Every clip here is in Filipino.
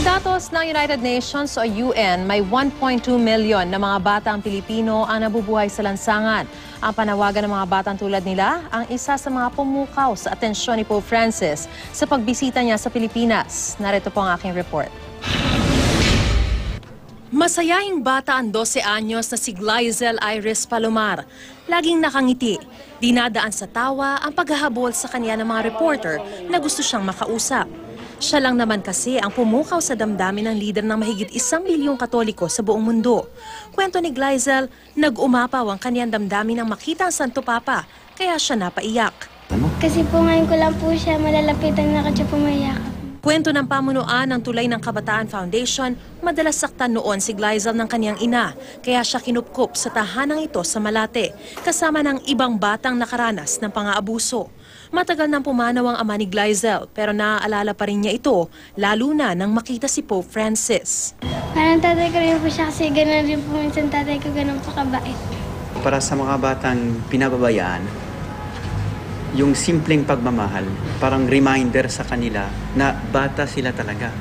datos ng United Nations o UN, may 1.2 milyon na mga batang Pilipino ang nabubuhay sa lansangan. Ang panawagan ng mga batang tulad nila ang isa sa mga pumukaw sa atensyon ni Pope Francis sa pagbisita niya sa Pilipinas. Narito po ang aking report. Masayahing bata ang 12 anyos na si Glyzel Iris Palomar. Laging nakangiti. Dinadaan sa tawa ang paghahabol sa kanya ng mga reporter na gusto siyang makausap. Siya lang naman kasi ang pumukaw sa damdamin ng lider ng mahigit 1 milyong Katoliko sa buong mundo. Kwento ni Glyzel, nag-umapaw ang kanyang damdamin nang makita ang Santo Papa, kaya siya napaiyak. Kasi po ngayon ko lang po siya malalapitan na kadya pumayakap. Kwento ng pamunuan ng Tulay ng Kabataan Foundation, madalas saktan noon si Glyzel ng kanyang ina, kaya siya kinupkup sa tahanang ito sa Malate, kasama ng ibang batang nakaranas ng pang-aabuso. Matagal nang pumanaw ang ama ni Glyzel, pero naaalala pa rin niya ito, lalo na nang makita si Pope Francis. Parang tatay ko rin po siya kasi gano'n rin po minsan tatay ko gano'n po kabait. Para sa mga batang pinababayaan, yung simpleng pagmamahal, parang reminder sa kanila na bata sila talaga.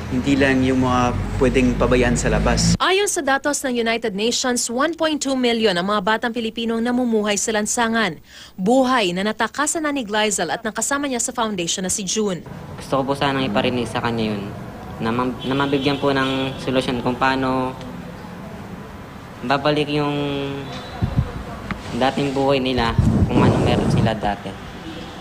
Hindi lang yung mga pwedeng pabayaan sa labas. Ayon sa datos ng United Nations, 1.2 milyon ang mga batang Pilipinong namumuhay sa lansangan. Buhay na natakasan na ni Glyzel at nakasama niya sa foundation na si June. Gusto ko po sanang iparinig sa kanya yun, na mabigyan po ng solusyon kung paano babalik yung dating buhay nila kung anong meron sila dati.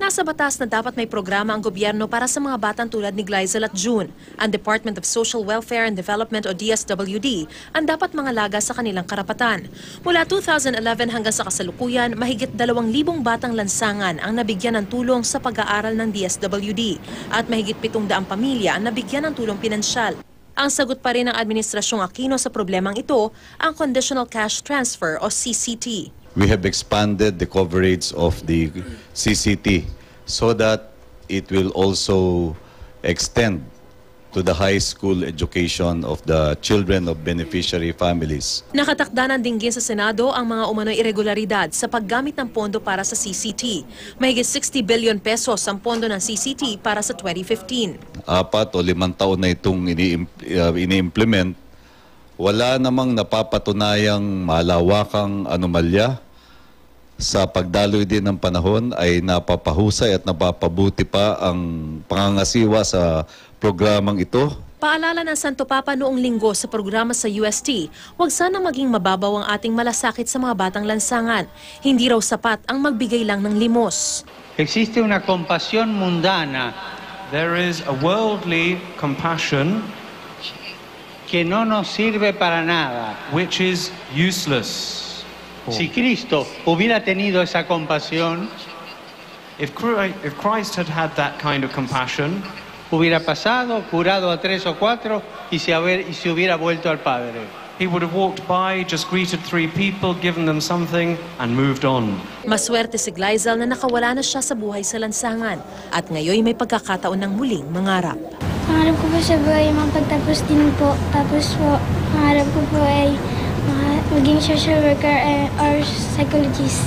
Nasa batas na dapat may programa ang gobyerno para sa mga batang tulad ni Glyzel at June. Ang Department of Social Welfare and Development o DSWD ang dapat mangalaga sa kanilang karapatan. Mula 2011 hanggang sa kasalukuyan, mahigit 2,000 batang lansangan ang nabigyan ng tulong sa pag-aaral ng DSWD at mahigit 700 pamilya ang nabigyan ng tulong pinansyal. Ang sagot pa rin ng Administrasyong Aquino sa problemang ito, ang Conditional Cash Transfer o CCT. We have expanded the coverage of the CCT so that it will also extend to the high school education of the children of beneficiary families. Nakatakda ng dinggin sa Senado ang mga umano'y irregularidad sa paggamit ng pondo para sa CCT. Mahigit 60 billion pesos ang pondo ng CCT para sa 2015. 4 o 5 taon na itong ini-implement. Wala namang napapatunayang malawakang anomalya. Sa pagdaloy din ng panahon ay napapahusay at napapabuti pa ang pangangasiwa sa programang ito. Paalala ng Santo Papa noong linggo sa programa sa UST, huwag sana maging mababaw ang ating malasakit sa mga batang lansangan. Hindi raw sapat ang magbigay lang ng limos. Existe una compasión mundana. There is a worldly compassion Que no nos sirve para nada. which is useless. Si Cristo hubiera tenido esa compasión, If Christ had had that kind of compassion, hubiera pasado, curado a 3 o 4 y se hubiera vuelto al Padre. he would have walked by, just greeted 3 people, given them something, and moved on. Maswerte si Glyzel na nakawala na siya sa buhay sa lansangan at ngayon may pagkakataon ng muling mangarap. Pangarap ko po sa buhay mapagtapos din po. Tapos po, pangarap ko po ay maging social worker or psychologist.